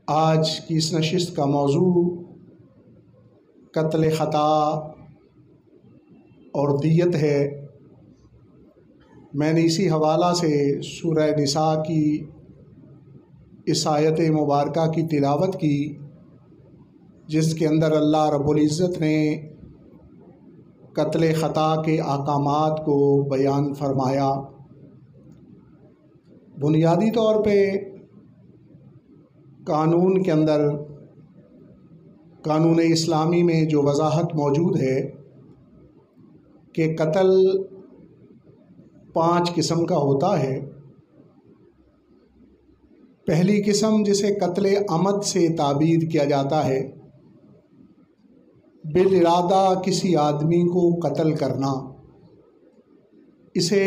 آج کی اس نشست کا موضوع قتل خطا اور دیت ہے۔ میں نے اسی حوالہ سے سورہ نساء کی اس آیت مبارکہ کی تلاوت کی، جس کے اندر اللہ رب العزت نے قتل خطا کے احکامات کو بیان فرمایا۔ بنیادی طور پہ قانون کے اندر، قانون اسلامی میں جو وضاحت موجود ہے کہ قتل 5 قسم کا ہوتا ہے۔ پہلی قسم جسے قتل عمد سے تعبیر کیا جاتا ہے، بالارادہ کسی آدمی کو قتل کرنا، اسے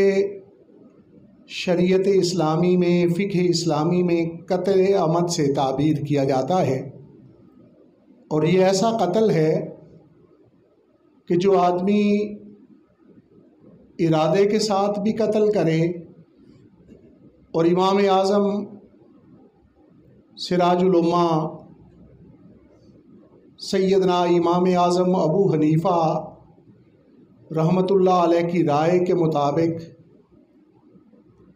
شریعت اسلامی میں، فقہ اسلامی میں قتل عمد سے تعبیر کیا جاتا ہے۔ اور یہ ایسا قتل ہے کہ جو آدمی ارادے کے ساتھ بھی قتل کرے، اور امام اعظم سراج الامہ سیدنا امام اعظم ابو حنیفہ رحمۃ اللہ علیہ کی رائے کے مطابق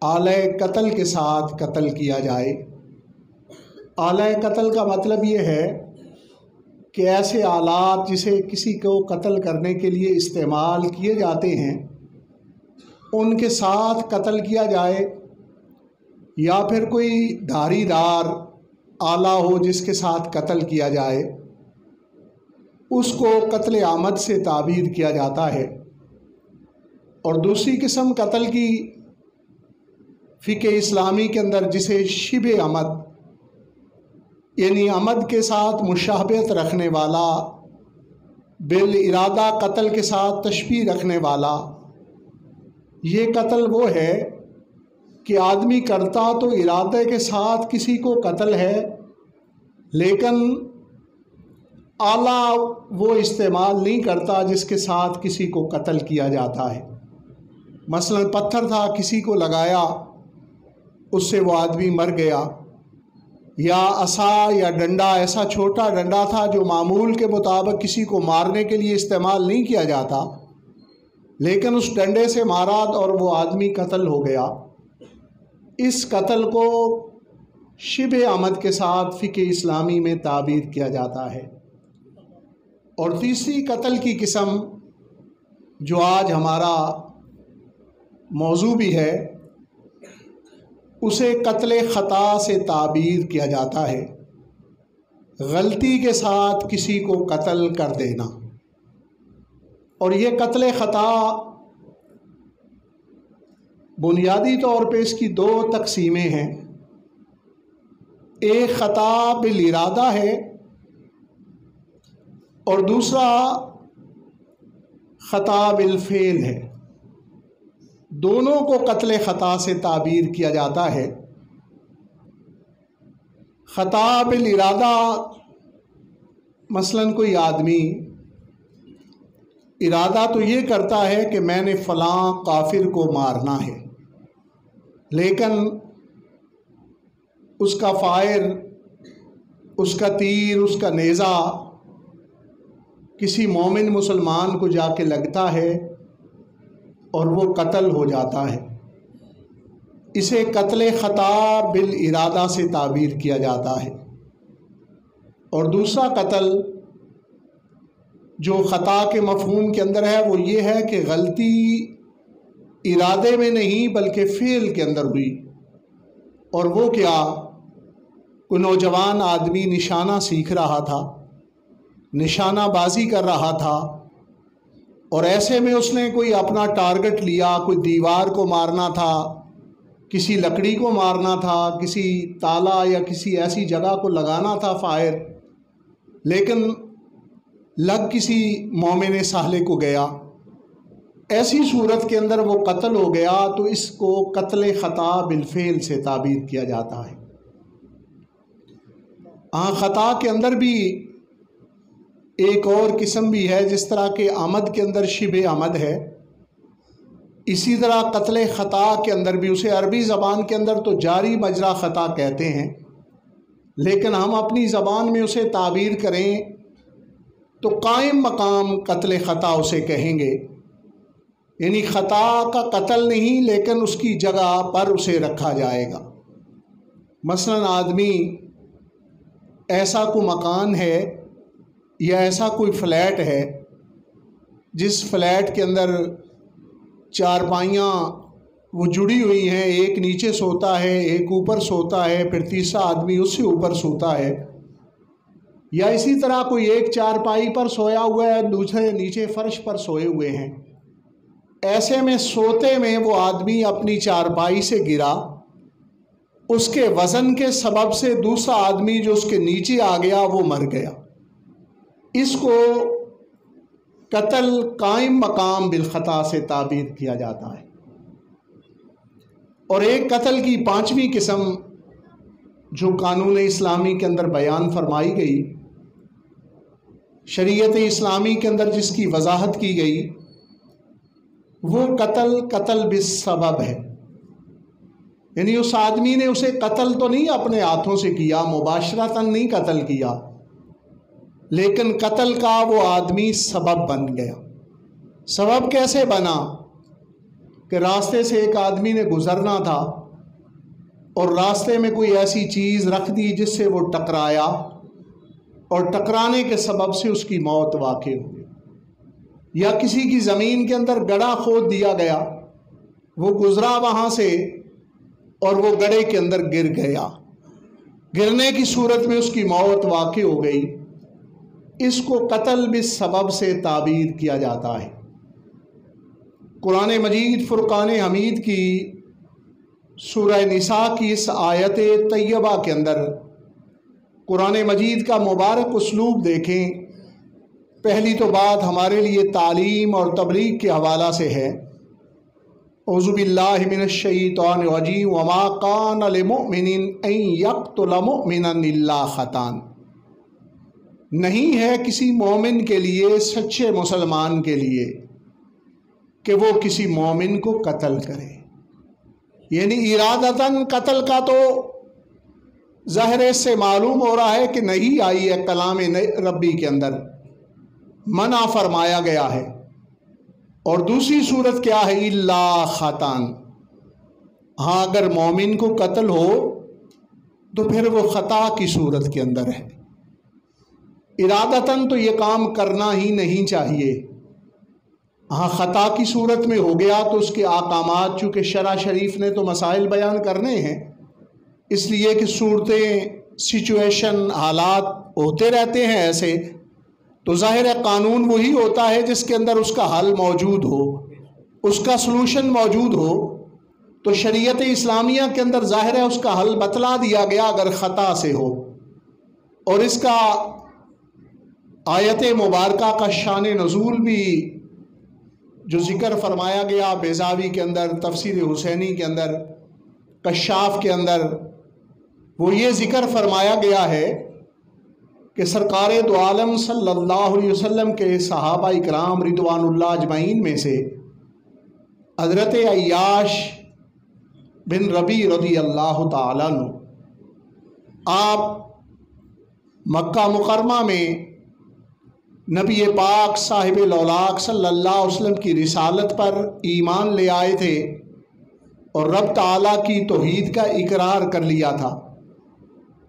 اعلی قتل کے ساتھ قتل کیا جائے۔ اعلی قتل کا مطلب یہ ہے کہ ایسے آلات جسے کسی کو قتل کرنے کے لیے استعمال کیے جاتے ہیں، ان کے ساتھ قتل کیا جائے، یا پھر کوئی دھاری دار آلہ ہو جس کے ساتھ قتل کیا جائے، اس کو قتل عمد سے تعبیر کیا جاتا ہے۔ اور دوسری قسم قتل کی فقہ اسلامی کے اندر جسے شبہ عمد، یعنی عمد کے ساتھ مشابہت رکھنے والا، بالارادہ قتل کے ساتھ تشبیہ رکھنے والا، یہ قتل وہ ہے کہ آدمی کرتا تو ارادے کے ساتھ کسی کو قتل ہے، لیکن آلہ وہ استعمال نہیں کرتا جس کے ساتھ کسی کو قتل کیا جاتا ہے۔ مثلا پتھر تھا، کسی کو لگایا، اس سے وہ آدمی مر گیا، یا عصا یا ڈنڈا، ایسا چھوٹا ڈنڈا تھا جو معمول کے مطابق کسی کو مارنے کے لیے استعمال نہیں کیا جاتا، لیکن اس ڈنڈے سے مارا اور وہ آدمی قتل ہو گیا۔ اس قتل کو شبہ عمد کے ساتھ فقہ اسلامی میں تعبیر کیا جاتا ہے۔ اور تیسری قتل کی قسم جو آج ہمارا موضوع بھی ہے، اسے قتل خطا سے تعبیر کیا جاتا ہے، غلطی کے ساتھ کسی کو قتل کر دینا۔ اور یہ قتل خطا بنیادی طور پہ اس کی 2 تقسیمیں ہیں۔ ایک خطا بالارادہ ہے، اور دوسرا خطا بالفعل ہے۔ دونوں کو قتل خطا سے تعبیر کیا جاتا ہے۔ خطا بالارادہ، مثلا کوئی آدمی ارادہ تو یہ کرتا ہے کہ میں نے فلاں کافر کو مارنا ہے، لیکن اس کا فائر، اس کا تیر، اس کا نیزہ کسی مومن مسلمان کو جا کے لگتا ہے اور وہ قتل ہو جاتا ہے۔ اسے قتل خطا بالارادہ سے تعبیر کیا جاتا ہے۔ اور دوسرا قتل جو خطا کے مفہوم کے اندر ہے، وہ یہ ہے کہ غلطی ارادے میں نہیں بلکہ فعل کے اندر ہوئی۔ اور وہ کیا؟ کوئی نوجوان آدمی نشانہ سیکھ رہا تھا، نشانہ بازی کر رہا تھا، اور ایسے میں اس نے کوئی اپنا ٹارگٹ لیا، کوئی دیوار کو مارنا تھا، کسی لکڑی کو مارنا تھا، کسی تالا یا کسی ایسی جگہ کو لگانا تھا فائر، لیکن لگ کسی مومن صالح کو گیا۔ ایسی صورت کے اندر وہ قتل ہو گیا، تو اس کو قتل خطا بالفعل سے تعبیر کیا جاتا ہے۔ خطا کے اندر بھی ایک اور قسم بھی ہے، جس طرح کہ عمد کے اندر شبہ عمد ہے، اسی طرح قتل خطا کے اندر بھی، اسے عربی زبان کے اندر تو جاری مجرا خطا کہتے ہیں، لیکن ہم اپنی زبان میں اسے تعبیر کریں تو قائم مقام قتل خطا اسے کہیں گے، یعنی خطا کا قتل نہیں لیکن اس کی جگہ پر اسے رکھا جائے گا۔ مثلاً آدمی ایسا کوئی مکان ہے یا ایسا کوئی فلیٹ ہے جس فلیٹ کے اندر چارپائیاں وہ جڑی ہوئی ہیں، ایک نیچے سوتا ہے، ایک اوپر سوتا ہے، پھر تیسرا آدمی اس سے اوپر سوتا ہے، یا اسی طرح کوئی ایک چارپائی پر سویا ہوا ہے، دوسرے نیچے فرش پر سوئے ہوئے ہیں۔ ایسے میں سوتے میں وہ آدمی اپنی چارپائی سے گرا، اس کے وزن کے سبب سے دوسرا آدمی جو اس کے نیچے آ گیا وہ مر گیا۔ اس کو قتل قائم مقام بالخطا سے تعبیر کیا جاتا ہے۔ اور ایک قتل کی پانچویں قسم جو قانون اسلامی کے اندر بیان فرمائی گئی، شریعت اسلامی کے اندر جس کی وضاحت کی گئی، وہ قتل بالسبب ہے، یعنی اس آدمی نے اسے قتل تو نہیں اپنے ہاتھوں سے کیا، مباشرتاً نہیں قتل کیا، لیکن قتل کا وہ آدمی سبب بن گیا۔ سبب کیسے بنا کہ راستے سے ایک آدمی نے گزرنا تھا اور راستے میں کوئی ایسی چیز رکھ دی جس سے وہ ٹکرایا، اور ٹکرانے کے سبب سے اس کی موت واقع ہو گئی، یا کسی کی زمین کے اندر گڑھا کھود دیا گیا، وہ گزرا وہاں سے اور وہ گڑھے کے اندر گر گیا، گرنے کی صورت میں اس کی موت واقع ہو گئی۔ اس کو قتل بالسبب سے تعبیر کیا جاتا ہے۔ قرآن مجید فرقان حمید کی سورہ نساء کی اس آیت طیبہ کے اندر قرآن مجید کا مبارک اسلوب دیکھیں۔ پہلی تو بات ہمارے لیے تعلیم اور تبلیغ کے حوالہ سے ہے۔ اعوذ باللہ من الشیطان الرجیم وما کان لمؤمن ان یقتل مؤمنا الا خطأ، نہیں ہے کسی مومن کے لیے، سچے مسلمان کے لیے، کہ وہ کسی مومن کو قتل کرے، یعنی ارادتاً قتل کا تو ظاہر سے معلوم ہو رہا ہے کہ نہیں آئی ہے کلام ربی کے اندر، منع فرمایا گیا ہے۔ اور دوسری صورت کیا ہے؟ الا خطأ، ہاں اگر مومن کو قتل ہو تو پھر وہ خطا کی صورت کے اندر ہے، ارادتاً تو یہ کام کرنا ہی نہیں چاہیے۔ ہاں خطا کی صورت میں ہو گیا تو اس کے احکامات، چونکہ شرع شریف نے تو مسائل بیان کرنے ہیں، اس لیے کہ صورتیں، سچویشن، حالات ہوتے رہتے ہیں ایسے، تو ظاہر قانون وہی ہوتا ہے جس کے اندر اس کا حل موجود ہو، اس کا سلوشن موجود ہو۔ تو شریعت اسلامیہ کے اندر ظاہر ہے اس کا حل بتلا دیا گیا اگر خطا سے ہو۔ اور اس کا آیت مبارکہ کا شان نزول بھی جو ذکر فرمایا گیا بیضاوی کے اندر، تفسیر حسینی کے اندر، کشاف کے اندر، وہ یہ ذکر فرمایا گیا ہے کہ سرکار دو عالم صلی اللہ علیہ وسلم کے صحابہ اکرام رضوان اللہ اجمعین میں سے حضرت عیاش بن ربیع رضی اللہ تعالیٰ عنہ، آپ مکہ مکرمہ میں نبی پاک صاحب الاولاق صلی اللہ علیہ وسلم کی رسالت پر ایمان لے آئے تھے اور رب تعالیٰ کی توحید کا اقرار کر لیا تھا،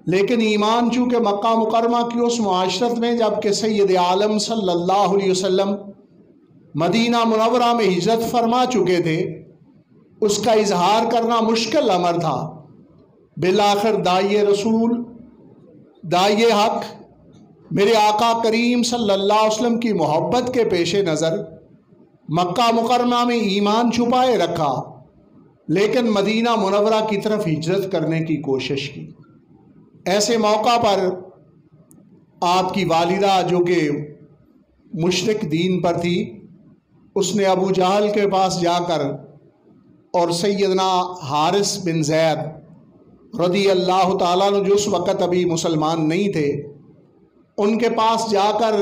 لیکن ایمان چونکہ مکہ مکرمہ کی اس معاشرت میں جبکہ سید عالم صلی اللہ علیہ وسلم مدینہ منورہ میں ہجرت فرما چکے تھے، اس کا اظہار کرنا مشکل امر تھا۔ بالآخر داعی رسول، داعی حق، میرے آقا کریم صلی اللہ علیہ وسلم کی محبت کے پیش نظر مکہ مکرمہ میں ایمان چھپائے رکھا، لیکن مدینہ منورہ کی طرف ہجرت کرنے کی کوشش کی۔ ایسے موقع پر آپ کی والدہ جو کہ مشرک دین پر تھی، اس نے ابو جہل کے پاس جا کر اور سیدنا حارث بن زید رضی اللہ تعالیٰ عنہ جو اس وقت ابھی مسلمان نہیں تھے، ان کے پاس جا کر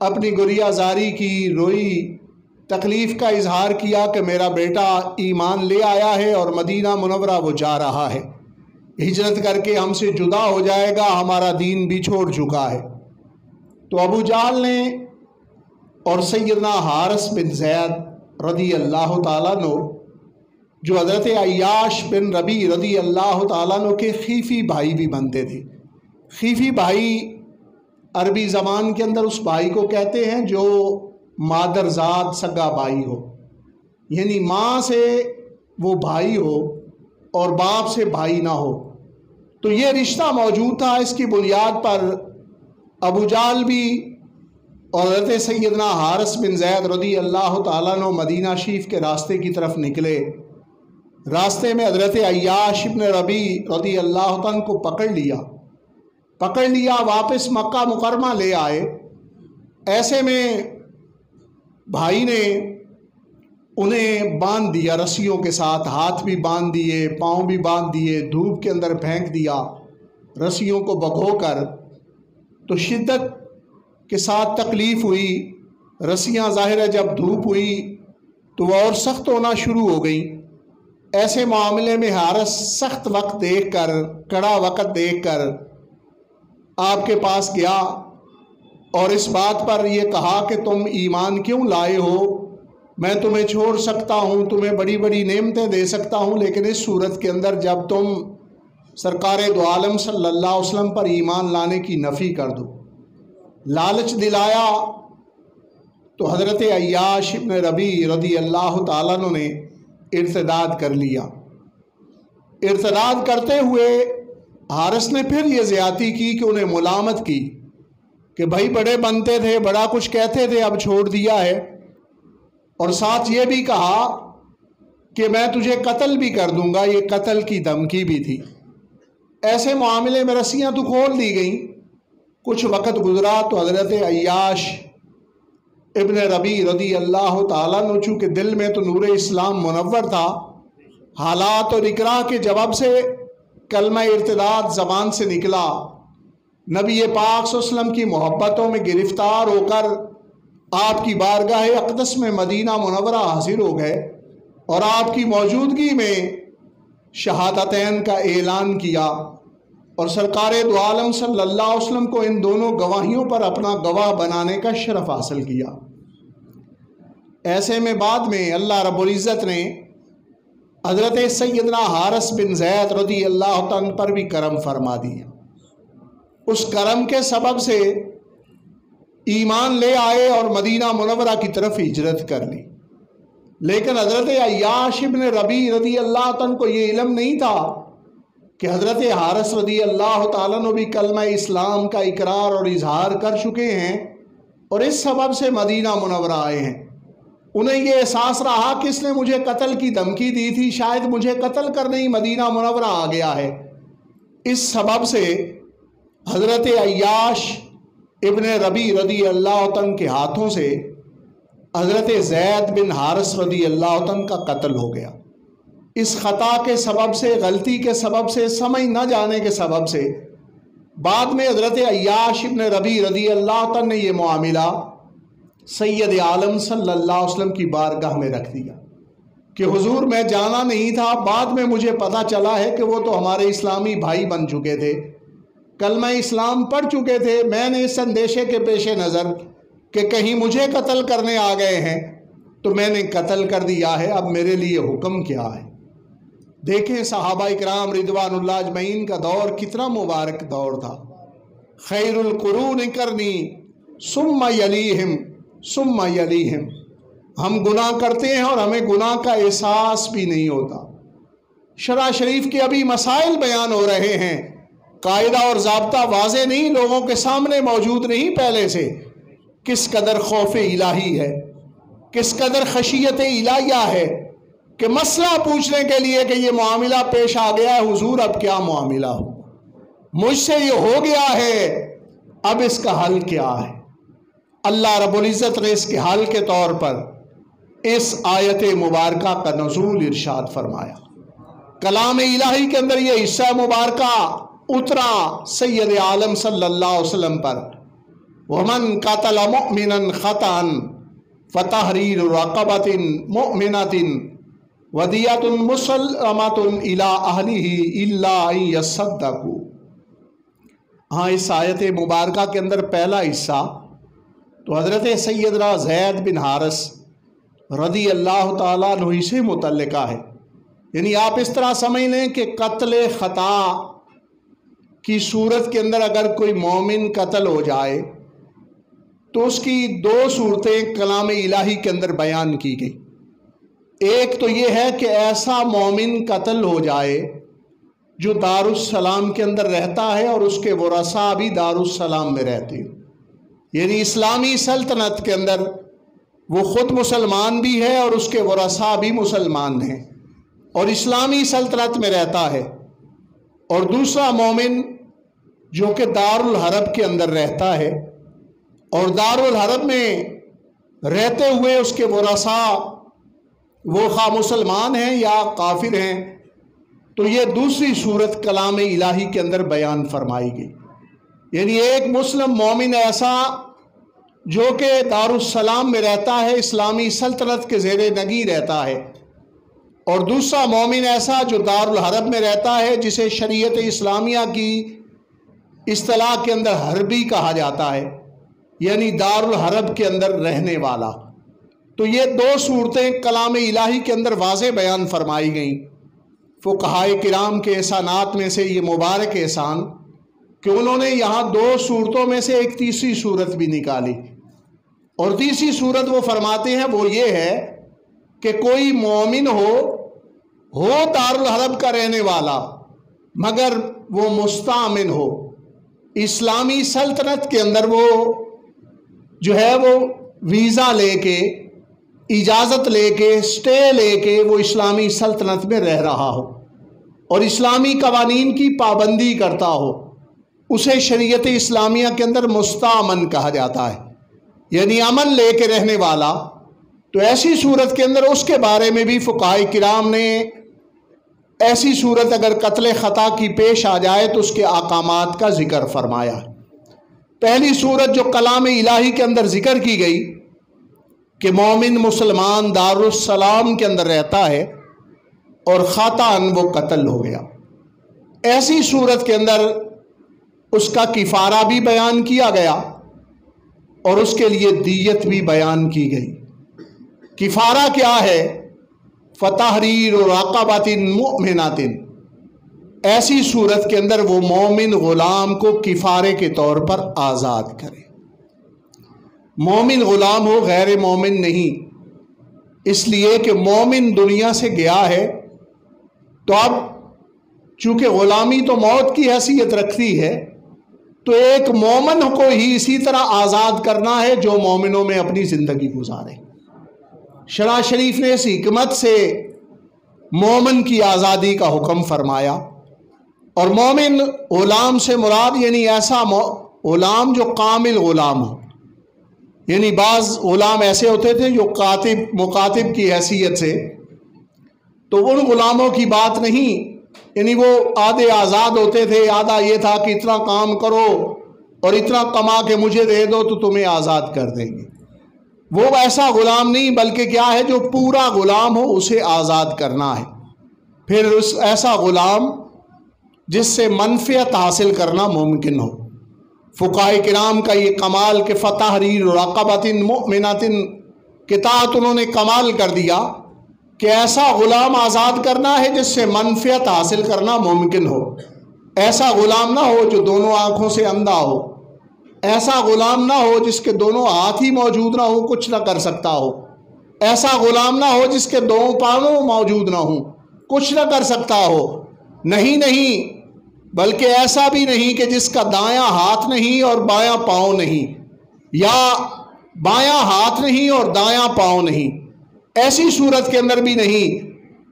اپنی گریہ زاری کی، روئی، تکلیف کا اظہار کیا کہ میرا بیٹا ایمان لے آیا ہے اور مدینہ منورہ وہ جا رہا ہے۔ ہجرت کر کے ہم سے جدا ہو جائے گا، ہمارا دین بھی چھوڑ چکا ہے۔ تو ابو جہل نے اور سیدنا حارث بن زید رضی اللہ تعالیٰ عنہ جو حضرت عیاش بن ربیع رضی اللہ تعالیٰ عنہ کے خیفی بھائی بھی بنتے تھے۔ خیفی بھائی عربی زبان کے اندر اس بھائی کو کہتے ہیں جو مادرزاد سگا بھائی ہو، یعنی ماں سے وہ بھائی ہو اور باپ سے بھائی نہ ہو۔ تو یہ رشتہ موجود تھا، اس کی بنیاد پر ابو جہل بھی اور حضرت سیدنا حارث بن زید رضی اللہ تعالیٰ عنہ مدینہ شریف کے راستے کی طرف نکلے۔ راستے میں حضرت عیاش بن ربیع رضی اللہ عنہ کو پکڑ لیا، واپس مکہ مکرمہ لے آئے۔ ایسے میں بھائی نے انہیں باندھ دیا رسیوں کے ساتھ، ہاتھ بھی باندھ دیے، پاؤں بھی باندھ دیے، دھوپ کے اندر پھینک دیا رسیوں کو بھگو کر۔ تو شدت کے ساتھ تکلیف ہوئی، رسیاں ظاہر ہے جب دھوپ ہوئی تو وہ اور سخت ہونا شروع ہو گئیں۔ ایسے معاملے میں حارث سخت وقت دیکھ کر، کڑا وقت دیکھ کر آپ کے پاس گیا اور اس بات پر یہ کہا کہ تم ایمان کیوں لائے ہو؟ میں تمہیں چھوڑ سکتا ہوں، تمہیں بڑی بڑی نعمتیں دے سکتا ہوں، لیکن اس صورت کے اندر جب تم سرکار دو عالم صلی اللہ علیہ وسلم پر ایمان لانے کی نفی کر دو۔ لالچ دلایا تو حضرت عیاش بن ربیع رضی اللہ تعالیٰ عنہ نے ارتداد کر لیا۔ ارتداد کرتے ہوئے حارث نے پھر یہ زیادتی کی کہ انہیں ملامت کی کہ بھائی بڑے بنتے تھے، بڑا کچھ کہتے تھے، اب چھوڑ دیا ہے، اور ساتھ یہ بھی کہا کہ میں تجھے قتل بھی کر دوں گا، یہ قتل کی دھمکی بھی تھی۔ ایسے معاملے میں رسیاں تو کھول دی گئیں۔ کچھ وقت گزرا تو حضرت عیاش ابن ربیع رضی اللہ تعالیٰ عنہ چونکہ دل میں تو نور اسلام منور تھا، حالات اور اکراہ کے جواب سے کلمہ ارتداد زبان سے نکلا، نبی پاک صلی اللہ علیہ وسلم کی محبتوں میں گرفتار ہو کر آپ کی بارگاہ اقدس میں مدینہ منورہ حاضر ہو گئے اور آپ کی موجودگی میں شہادتین کا اعلان کیا اور سرکار دو عالم صلی اللہ علیہ وسلم کو ان دونوں گواہیوں پر اپنا گواہ بنانے کا شرف حاصل کیا۔ ایسے میں بعد میں اللہ رب العزت نے حضرت سیدنا حارث بن زید رضی اللہ عنہ پر بھی کرم فرما دیا۔ اس کرم کے سبب سے ایمان لے آئے اور مدینہ منورہ کی طرف ہجرت کر لی۔ لیکن حضرت عیاش بن ربیع رضی اللہ عنہ کو یہ علم نہیں تھا کہ حضرت حارث رضی اللہ تعالیٰ عنہ بھی کلمہ اسلام کا اقرار اور اظہار کر چکے ہیں اور اس سبب سے مدینہ منورہ آئے ہیں۔ انہیں یہ احساس رہا کہ اس نے مجھے قتل کی دھمکی دی تھی، شاید مجھے قتل کرنے ہی مدینہ منورہ آ گیا ہے۔ اس سبب سے حضرت عیاش ابن ربیع رضی اللہ عنہ کے ہاتھوں سے حضرت زید بن حارث رضی اللہ عنہ کا قتل ہو گیا۔ اس خطا کے سبب سے، غلطی کے سبب سے، سمجھ نہ جانے کے سبب سے بعد میں حضرت عیاش ابن ربیع رضی اللہ عنہ نے یہ معاملہ سید عالم صلی اللہ علیہ وسلم کی بارگاہ میں رکھ دیا کہ حضور میں جانا نہیں تھا، بعد میں مجھے پتہ چلا ہے کہ وہ تو ہمارے اسلامی بھائی بن چکے تھے، کلمہ اسلام پڑھ چکے تھے۔ میں نے اس اندیشے کے پیش نظر کہ کہیں مجھے قتل کرنے آ گئے ہیں تو میں نے قتل کر دیا ہے، اب میرے لیے حکم کیا ہے۔ دیکھیں صحابہ اکرام رضوان اللہ اجمعین کا دور کتنا مبارک دور تھا۔ خیر القرون قرنی ثم یلیہم ثم یلیہم۔ ہم گناہ کرتے ہیں اور ہمیں گناہ کا احساس بھی نہیں ہوتا۔ شرع شریف کے ابھی مسائل بیان ہو رہے ہیں، قاعدہ اور ضابطہ واضح نہیں، لوگوں کے سامنے موجود نہیں پہلے سے۔ کس قدر خوف الہی ہے، کس قدر خشیت الہیہ ہے کہ مسئلہ پوچھنے کے لیے کہ یہ معاملہ پیش آ گیا ہے، حضور اب کیا معاملہ ہو، مجھ سے یہ ہو گیا ہے، اب اس کا حل کیا ہے۔ اللہ رب العزت نے اس کے حل کے طور پر اس آیت مبارکہ کا نزول ارشاد فرمایا۔ کلام الہی کے اندر یہ حصہ مبارکہ اترا سید عالم صلی اللہ علیہ وسلم پر، وَمَنْ قَتَلَ مُؤْمِنًا خَطًأً فَتَحْرِيرُ رَقَبَةٍ مُؤْمِنَةٍ ودیۃ مسلمۃ الی اہلہ الا ان یصدقوا۔ ہاں، اس آیت مبارکہ کے اندر پہلا حصہ تو حضرت سیدنا زید بن حارث رضی اللہ تعالیٰ عنہ سے متعلقہ ہے۔ یعنی آپ اس طرح سمجھ لیں کہ قتل خطا کی صورت کے اندر اگر کوئی مومن قتل ہو جائے تو اس کی دو صورتیں کلام الہی کے اندر بیان کی گئی۔ ایک تو یہ ہے کہ ایسا مومن قتل ہو جائے جو دار السلام کے اندر رہتا ہے اور اس کے ورثاء بھی دار السلام میں رہتے ہیں، یعنی اسلامی سلطنت کے اندر وہ خود مسلمان بھی ہے اور اس کے ورثاء بھی مسلمان ہیں اور اسلامی سلطنت میں رہتا ہے۔ اور دوسرا مومن جو کہ دار الحرب کے اندر رہتا ہے اور دار الحرب میں رہتے ہوئے اس کے ورثاء وہ خواہ مسلمان ہیں یا کافر ہیں، تو یہ دوسری صورت کلام الہی کے اندر بیان فرمائی گئی۔ یعنی ایک مسلم مومن ایسا جو کہ دار السلام میں رہتا ہے، اسلامی سلطنت کے زیر نگی رہتا ہے، اور دوسرا مومن ایسا جو دار الحرب میں رہتا ہے جسے شریعت اسلامیہ کی اصطلاح کے اندر حربی کہا جاتا ہے، یعنی دار الحرب کے اندر رہنے والا۔ تو یہ دو صورتیں کلام الہی کے اندر واضح بیان فرمائی گئیں۔ فقہائے کرام کے احسانات میں سے یہ مبارک احسان کہ انہوں نے یہاں دو صورتوں میں سے ایک تیسری صورت بھی نکالی، اور تیسری صورت وہ فرماتے ہیں وہ یہ ہے کہ کوئی مومن ہو دار الحرب کا رہنے والا مگر وہ مستامن ہو، اسلامی سلطنت کے اندر وہ جو ہے وہ ویزا لے کے، اجازت لے کے، سٹے لے کے وہ اسلامی سلطنت میں رہ رہا ہو اور اسلامی قوانین کی پابندی کرتا ہو، اسے شریعت اسلامیہ کے اندر مستامن کہا جاتا ہے، یعنی امن لے کے رہنے والا۔ تو ایسی صورت کے اندر اس کے بارے میں بھی فقہائے کرام نے ایسی صورت اگر قتل خطا کی پیش آ جائے تو اس کے احکامات کا ذکر فرمایا۔ پہلی صورت جو کلام الہی کے اندر ذکر کی گئی کہ مومن مسلمان دار السلام کے اندر رہتا ہے اور خطاً وہ قتل ہو گیا، ایسی صورت کے اندر اس کا کفارہ بھی بیان کیا گیا اور اس کے لیے دیت بھی بیان کی گئی۔ کفارہ کیا ہے؟ فتحریر رقبۃ مؤمنۃ، ایسی صورت کے اندر وہ مومن غلام کو کفارے کے طور پر آزاد کرے۔ مومن غلام ہو، غیر مومن نہیں، اس لیے کہ مومن دنیا سے گیا ہے تو اب چونکہ غلامی تو موت کی حیثیت رکھتی ہے تو ایک مومن کو ہی اسی طرح آزاد کرنا ہے جو مومنوں میں اپنی زندگی گزارے۔ شرع شریف نے اس حکمت سے مومن کی آزادی کا حکم فرمایا، اور مومن غلام سے مراد یعنی ایسا غلام جو کامل غلام ہو، یعنی بعض غلام ایسے ہوتے تھے جو مکاتب کی حیثیت سے، تو ان غلاموں کی بات نہیں، یعنی وہ آدھے آزاد ہوتے تھے، آدھا یہ تھا کہ اتنا کام کرو اور اتنا کما کے مجھے دے دو تو تمہیں آزاد کر دیں گے۔ وہ ایسا غلام نہیں، بلکہ کیا ہے جو پورا غلام ہو اسے آزاد کرنا ہے۔ پھر اس ایسا غلام جس سے منفعت حاصل کرنا ممکن ہو۔ فقہائے کرام کا یہ کمال کہ فتحریر رقبۃ مؤمنۃ کے تحت انہوں نے کمال کر دیا کہ ایسا غلام آزاد کرنا ہے جس سے منفعت حاصل کرنا ممکن ہو۔ ایسا غلام نہ ہو جو دونوں آنکھوں سے اندھا ہو، ایسا غلام نہ ہو جس کے دونوں ہاتھ ہی موجود نہ ہو، کچھ نہ کر سکتا ہو، ایسا غلام نہ ہو جس کے دونوں پاؤں موجود نہ ہوں، کچھ نہ کر سکتا ہو، نہیں بلکہ ایسا بھی نہیں کہ جس کا دایاں ہاتھ نہیں اور بایاں پاؤں نہیں، یا بایاں ہاتھ نہیں اور دایاں پاؤں نہیں، ایسی صورت کے اندر بھی نہیں،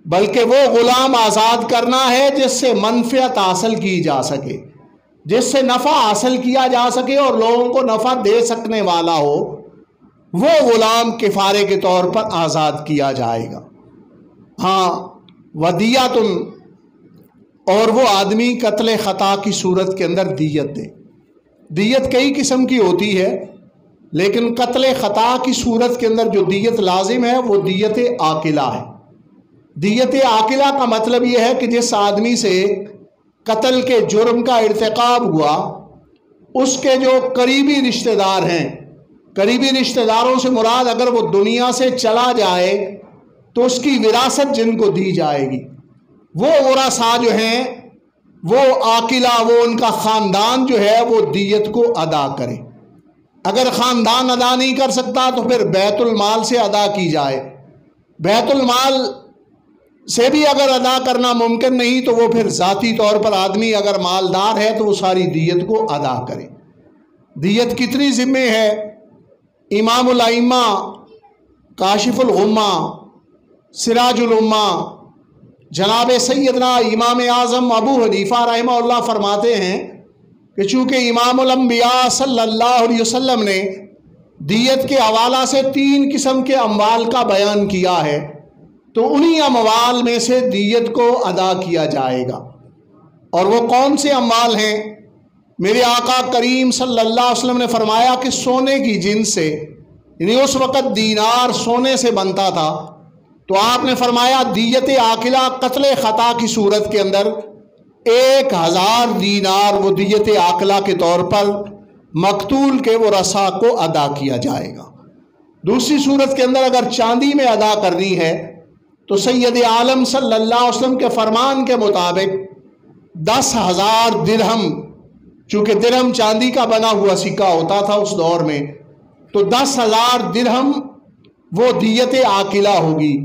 بلکہ وہ غلام آزاد کرنا ہے جس سے منفعت حاصل کی جا سکے، جس سے نفع حاصل کیا جا سکے اور لوگوں کو نفع دے سکنے والا ہو، وہ غلام کفارے کے طور پر آزاد کیا جائے گا۔ ہاں، ودیۃ، اور وہ آدمی قتل خطا کی صورت کے اندر دیت دے۔ دیت کئی قسم کی ہوتی ہے، لیکن قتل خطا کی صورت کے اندر جو دیت لازم ہے وہ دیت عاقلہ ہے، دیت عاقلہ کا مطلب یہ ہے کہ جس آدمی سے قتل کے جرم کا ارتکاب ہوا اس کے جو قریبی رشتہ دار ہیں، قریبی رشتہ داروں سے مراد اگر وہ دنیا سے چلا جائے تو اس کی وراثت جن کو دی جائے گی، وہ ورثاء جو ہیں وہ عاقلہ، وہ ان کا خاندان جو ہے وہ دیت کو ادا کرے۔ اگر خاندان ادا نہیں کر سکتا تو پھر بیت المال سے ادا کی جائے، بیت المال سے بھی اگر ادا کرنا ممکن نہیں تو وہ پھر ذاتی طور پر آدمی اگر مالدار ہے تو وہ ساری دیت کو ادا کرے۔ دیت کتنی ذمہ ہے؟ امام الائمہ، کاشف الغمہ، سراج الامہ، جناب سیدنا امام اعظم ابو حنیفہ رحمہ اللہ فرماتے ہیں کہ چونکہ امام الانبیاء صلی اللہ علیہ وسلم نے دیت کے حوالہ سے 3 قسم کے اموال کا بیان کیا ہے تو انہی اموال میں سے دیت کو ادا کیا جائے گا۔ اور وہ کون سے اموال ہیں؟ میرے آقا کریم صلی اللہ علیہ وسلم نے فرمایا کہ سونے کی جنس سے، یعنی اس وقت دینار سونے سے بنتا تھا، تو آپ نے فرمایا دیت عاقلہ قتل خطا کی صورت کے اندر 1000 دینار وہ دیت عاقلہ کے طور پر مقتول کے ورثاء کو ادا کیا جائے گا۔ دوسری صورت کے اندر اگر چاندی میں ادا کرنی ہے تو سید عالم صلی اللہ علیہ وسلم کے فرمان کے مطابق 10,000 درہم، چونکہ درہم چاندی کا بنا ہوا سکہ ہوتا تھا اس دور میں، تو 10,000 درہم وہ دیت عاقلہ ہوگی۔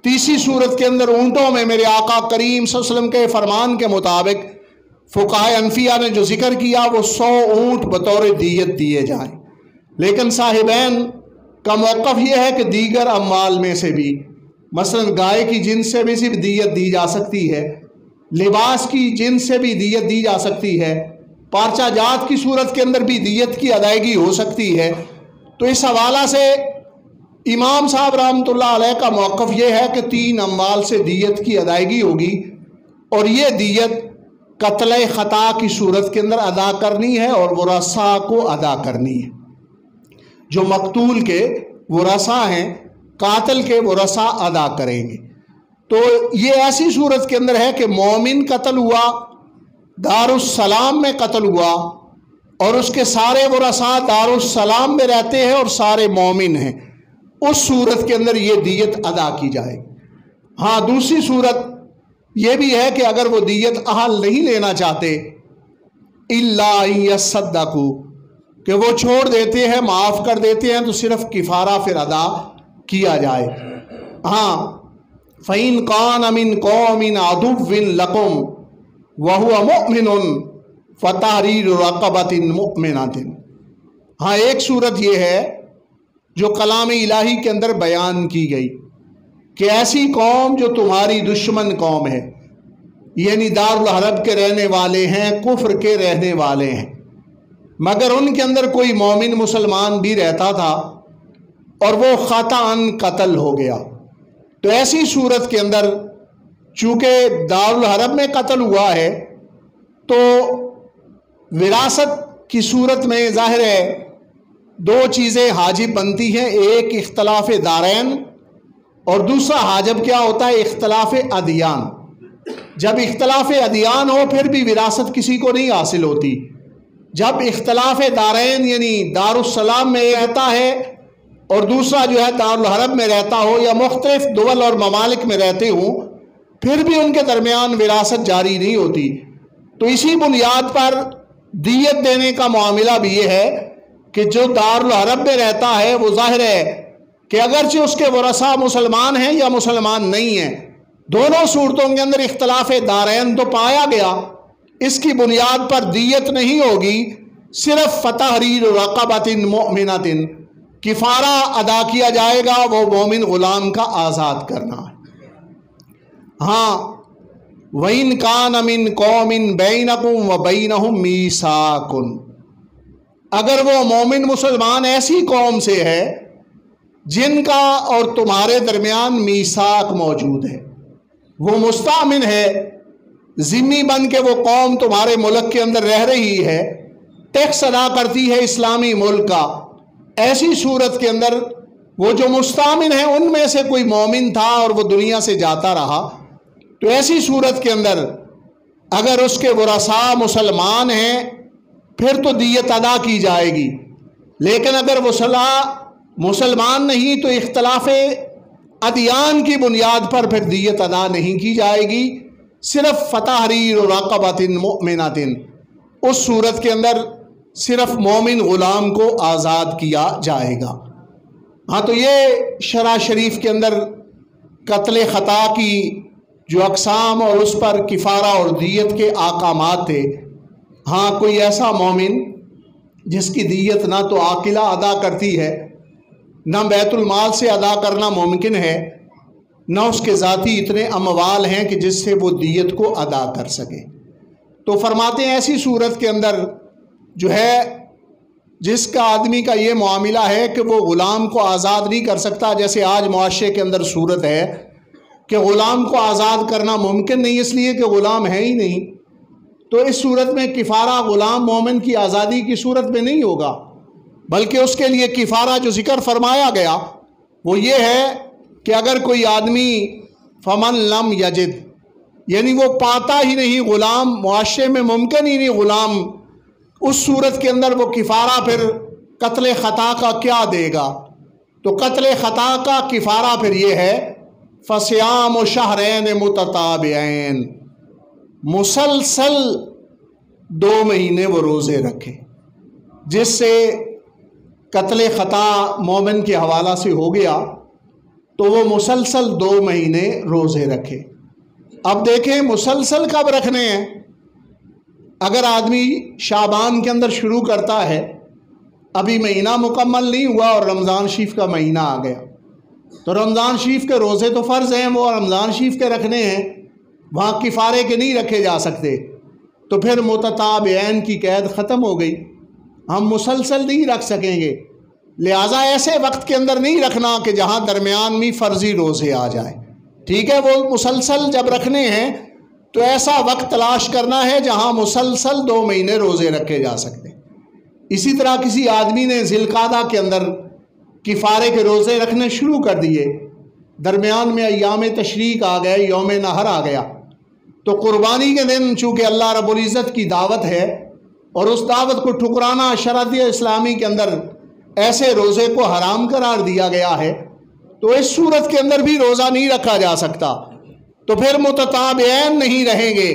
تیسری صورت کے اندر اونٹوں میں میرے آقا کریم صلی اللہ علیہ وسلم کے فرمان کے مطابق فقہائے حنفیہ نے جو ذکر کیا وہ 100 اونٹ بطور دیت دیے جائیں۔ لیکن صاحبین کا موقف یہ ہے کہ دیگر اموال میں سے بھی، مثلا گائے کی جنس سے بھی صرف دیت دی جا سکتی ہے، لباس کی جنس سے بھی دیت دی جا سکتی ہے، پارچہ جات کی صورت کے اندر بھی دیت کی ادائیگی ہو سکتی ہے۔ تو اس حوالہ سے امام صاحب رحمۃ اللہ علیہ کا موقف یہ ہے کہ 3 اموال سے دیت کی ادائیگی ہوگی، اور یہ دیت قتل خطا کی صورت کے اندر ادا کرنی ہے اور ورثاء کو ادا کرنی ہے۔ جو مقتول کے ورثاء ہیں، قاتل کے ورثاء ادا کریں گے۔ تو یہ ایسی صورت کے اندر ہے کہ مومن قتل ہوا، دار السلام میں قتل ہوا، اور اس کے سارے ورثاء دار السلام میں رہتے ہیں اور سارے مومن ہیں، اس صورت کے اندر یہ دیت ادا کی جائے گی۔ ہاں، دوسری صورت یہ بھی ہے کہ اگر وہ دیت اہل نہیں لینا چاہتے، الا ان یصدقوا، کہ وہ چھوڑ دیتے ہیں، معاف کر دیتے ہیں، تو صرف کفارہ پھر ادا کیا جائے۔ ہاں، فَإِن كَانَ مِن قَوْمٍ عَدُوٍّ لَكُمْ وَهُوَ مُؤْمِنٌ فَتَحْرِيرُ رَقَبَةٍ مُؤْمِنَةٍ۔ ہاں، ایک صورت یہ ہے جو کلام الہی کے اندر بیان کی گئی کہ ایسی قوم جو تمہاری دشمن قوم ہے، یعنی دار الحرب کے رہنے والے ہیں، کفر کے رہنے والے ہیں، مگر ان کے اندر کوئی مومن مسلمان بھی رہتا تھا اور وہ خطأً قتل ہو گیا، تو ایسی صورت کے اندر چونکہ دار الحرب میں قتل ہوا ہے تو وراثت کی صورت میں ظاہر ہے 2 چیزیں حاجب بنتی ہیں، ایک اختلاف دارین اور دوسرا حاجب کیا ہوتا ہے؟ اختلاف ادیان۔ جب اختلاف ادیان ہو پھر بھی وراثت کسی کو نہیں حاصل ہوتی۔ جب اختلاف دارین یعنی دار السلام میں رہتا ہے اور دوسرا جو ہے دار الحرب میں رہتا ہو یا مختلف دول اور ممالک میں رہتے ہوں، پھر بھی ان کے درمیان وراثت جاری نہیں ہوتی، تو اسی بنیاد پر دیت دینے کا معاملہ بھی یہ ہے کہ جو دار الحرب میں رہتا ہے وہ ظاہر ہے کہ اگرچہ اس کے ورثاء مسلمان ہیں یا مسلمان نہیں ہیں، دونوں صورتوں کے اندر اختلاف دارین تو پایا گیا، اس کی بنیاد پر دیت نہیں ہوگی، صرف فتحریر رقبۃ مؤمنۃ، کفارہ ادا کیا جائے گا، وہ مومن غلام کا آزاد کرنا ہے۔ ہاں، وَإِن كَانَ مِن قَوْمٍ بَيْنَكُمْ وَبَيْنَهُم مِّيثَاقٌ، اگر وہ مومن مسلمان ایسی قوم سے ہے جن کا اور تمہارے درمیان میثاق موجود ہے، وہ مستأمن ہے، ذمہ بن کے وہ قوم تمہارے ملک کے اندر رہ رہی ہے، ٹیکس ادا کرتی ہے اسلامی ملک کا، ایسی صورت کے اندر وہ جو مستامن ہیں ان میں سے کوئی مومن تھا اور وہ دنیا سے جاتا رہا، تو ایسی صورت کے اندر اگر اس کے ورثاء مسلمان ہیں پھر تو دیت ادا کی جائے گی، لیکن اگر وہ مسلمان نہیں تو اختلاف ادیان کی بنیاد پر پھر دیت ادا نہیں کی جائے گی، صرف فتحریر رقبۃ مؤمنۃ، اس صورت کے اندر صرف مومن غلام کو آزاد کیا جائے گا۔ ہاں تو یہ شرع شریف کے اندر قتل خطا کی جو اقسام اور اس پر کفارہ اور دیت کے احکامات تھے۔ ہاں کوئی ایسا مومن جس کی دیت نہ تو عاقلہ ادا کرتی ہے، نہ بیت المال سے ادا کرنا ممکن ہے، نہ اس کے ذاتی اتنے اموال ہیں کہ جس سے وہ دیت کو ادا کر سکے، تو فرماتے ہیں ایسی صورت کے اندر جو ہے جس کا آدمی کا یہ معاملہ ہے کہ وہ غلام کو آزاد نہیں کر سکتا، جیسے آج معاشرے کے اندر صورت ہے کہ غلام کو آزاد کرنا ممکن نہیں اس لیے کہ غلام ہے ہی نہیں، تو اس صورت میں کفارہ غلام مومن کی آزادی کی صورت میں نہیں ہوگا، بلکہ اس کے لیے کفارہ جو ذکر فرمایا گیا وہ یہ ہے کہ اگر کوئی آدمی فمن لم یجد، یعنی وہ پاتا ہی نہیں غلام، معاشرے میں ممکن ہی نہیں غلام، اس صورت کے اندر وہ کفارہ پھر قتل خطا کا کیا دے گا؟ تو قتل خطا کا کفارہ پھر یہ ہے فصیام شہرین متتابعین، مسلسل 2 مہینے وہ روزے رکھے، جس سے قتل خطا مومن کے حوالہ سے ہو گیا تو وہ مسلسل 2 مہینے روزے رکھے۔ اب دیکھیں مسلسل کب رکھنے ہیں؟ اگر آدمی شعبان کے اندر شروع کرتا ہے، ابھی مہینہ مکمل نہیں ہوا اور رمضان شریف کا مہینہ آ گیا، تو رمضان شریف کے روزے تو فرض ہیں، وہ رمضان شریف کے رکھنے ہیں، وہاں کفارے کے نہیں رکھے جا سکتے، تو پھر متتابعین کی قید ختم ہو گئی، ہم مسلسل نہیں رکھ سکیں گے، لہٰذا ایسے وقت کے اندر نہیں رکھنا کہ جہاں درمیان میں فرضی روزے آ جائیں، ٹھیک ہے؟ وہ مسلسل جب رکھنے ہیں تو ایسا وقت تلاش کرنا ہے جہاں مسلسل 2 مہینے روزے رکھے جا سکتے ہیں۔ اسی طرح کسی آدمی نے ذی القعدہ کے اندر کفارے کے روزے رکھنے شروع کر دیے، درمیان میں ایام تشریق آ گئے، یوم نحر آ گیا، تو قربانی کے دن چونکہ اللہ رب العزت کی دعوت ہے اور اس دعوت کو ٹھکرانا شریعت اسلامی کے اندر ایسے روزے کو حرام قرار دیا گیا ہے، تو اس صورت کے اندر بھی روزہ نہیں رکھا جا سکتا، تو پھر متتابعین نہیں رہیں گے۔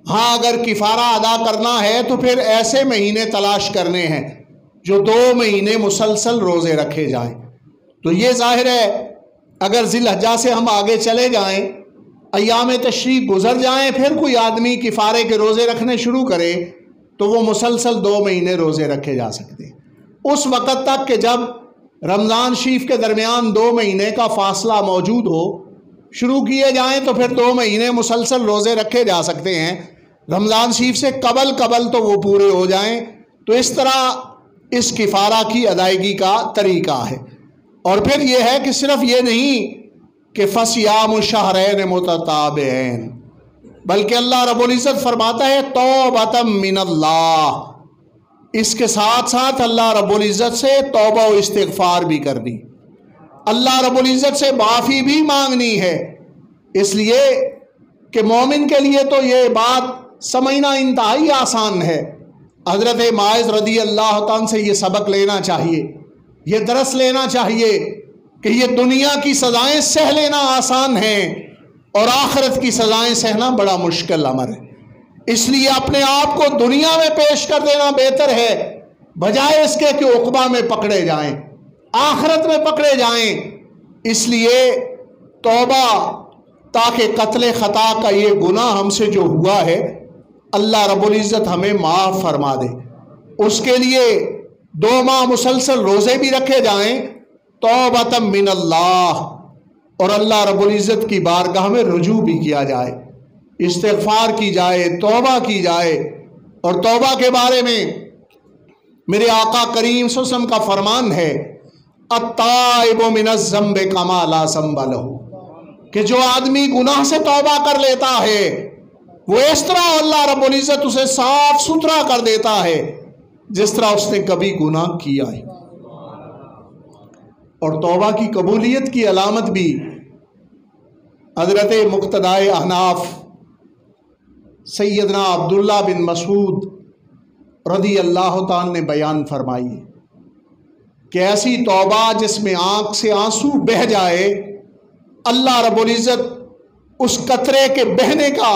ہاں اگر کفارہ ادا کرنا ہے تو پھر ایسے مہینے تلاش کرنے ہیں جو 2 مہینے مسلسل روزے رکھے جائیں۔ تو یہ ظاہر ہے اگر ذی الحجہ سے ہم آگے چلے جائیں، ایام تشریق گزر جائیں، پھر کوئی آدمی کفارے کے روزے رکھنے شروع کرے تو وہ مسلسل 2 مہینے روزے رکھے جا سکتے ہیں، اس وقت تک کہ جب رمضان شریف کے درمیان 2 مہینے کا فاصلہ موجود ہو، شروع کیے جائیں تو پھر 2 مہینے مسلسل روزے رکھے جا سکتے ہیں، رمضان شریف سے قبل تو وہ پورے ہو جائیں، تو اس طرح اس کفارہ کی ادائیگی کا طریقہ ہے۔ اور پھر یہ ہے کہ صرف یہ نہیں کہ فصیام شہرین متتابعین، بلکہ اللہ رب العزت فرماتا ہے توبۃ من اللہ، اس کے ساتھ ساتھ اللہ رب العزت سے توبہ و استغفار بھی کرنی، اللہ رب العزت سے معافی بھی مانگنی ہے، اس لیے کہ مومن کے لیے تو یہ بات سمجھنا انتہائی آسان ہے۔ حضرت معاذ رضی اللہ تعالیٰ سے یہ سبق لینا چاہیے، یہ درس لینا چاہیے کہ یہ دنیا کی سزائیں سہ لینا آسان ہیں اور آخرت کی سزائیں سہنا بڑا مشکل امر ہے، اس لیے اپنے آپ کو دنیا میں پیش کر دینا بہتر ہے بجائے اس کے کہ عقبہ میں پکڑے جائیں، آخرت میں پکڑے جائیں۔ اس لیے توبہ، تاکہ قتل خطا کا یہ گناہ ہم سے جو ہوا ہے اللہ رب العزت ہمیں معاف فرما دے، اس کے لیے 2 ماہ مسلسل روزے بھی رکھے جائیں، توبۃ من اللہ، اور اللہ رب العزت کی بارگاہ میں رجوع بھی کیا جائے، استغفار کی جائے، توبہ کی جائے۔ اور توبہ کے بارے میں میرے آقا کریم صلی اللہ علیہ وسلم کا فرمان ہے التائب من الذنب کما لا ذنب لہ، کہ جو آدمی گناہ سے توبہ کر لیتا ہے وہ اس طرح اللہ رب العزت اسے صاف ستھرا کر دیتا ہے جس طرح اس نے کبھی گناہ کیا ہے۔ اور توبہ کی قبولیت کی علامت بھی حضرت مقتدائے احناف سیدنا عبداللہ بن مسعود رضی اللہ تعالیٰ نے بیان فرمائی کہ ایسی توبہ جس میں آنکھ سے آنسو بہہ جائے، اللہ رب العزت اس قطرے کے بہنے کا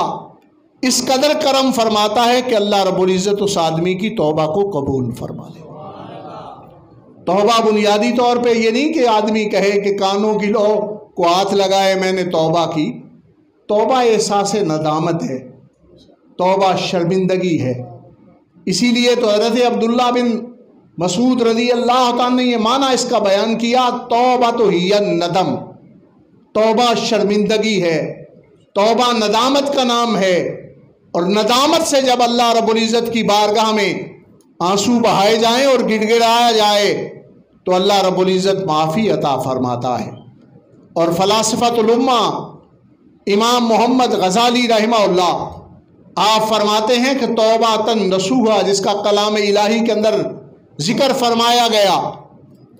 اس قدر کرم فرماتا ہے کہ اللہ رب العزت اس آدمی کی توبہ کو قبول فرما لے۔ توبہ بنیادی طور پہ یہ نہیں کہ آدمی کہے کہ کانوں کی لو کو ہاتھ لگائے میں نے توبہ کی۔ توبہ احساس ندامت ہے، توبہ شرمندگی ہے۔ اسی لیے تو حضرت عبداللہ بن مسعود رضی اللہ تعالیٰ نے یہ معنی اس کا بیان کیا، توبہ تو ہی ندم، توبہ شرمندگی ہے، توبہ ندامت کا نام ہے۔ اور ندامت سے جب اللہ رب العزت کی بارگاہ میں آنسو بہائے جائیں اور گڑ گڑایا جائے تو اللہ رب العزت معافی عطا فرماتا ہے۔ اور فلاسفۃ الامہ امام محمد غزالی رحمہ اللہ آپ فرماتے ہیں کہ توبہ نصوحہ جس کا کلام الہی کے اندر ذکر فرمایا گیا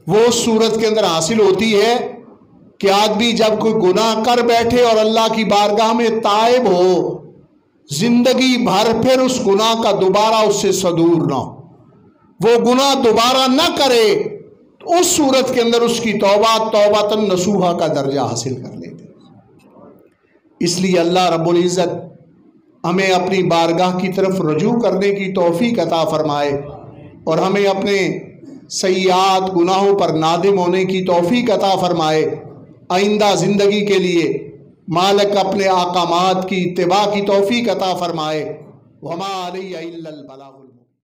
وہ اس صورت کے اندر حاصل ہوتی ہے کہ آدمی جب کوئی گناہ کر بیٹھے اور اللہ کی بارگاہ میں تائب ہو، زندگی بھر پھر اس گناہ کا دوبارہ اس سے صدور نہ ہو، وہ گناہ دوبارہ نہ کرے، تو اس صورت کے اندر اس کی توبہ توبۃ نصوحہ کا درجہ حاصل کر لیتے۔ اس لیے اللہ رب العزت ہمیں اپنی بارگاہ کی طرف رجوع کرنے کی توفیق عطا فرمائے اور ہمیں اپنے سیئات گناہوں پر نادم ہونے کی توفیق عطا فرمائے۔ آئندہ زندگی کے لیے مالک اپنے احکامات کی اتباع کی توفیق عطا فرمائے۔ وما علیہ الا البلاغ۔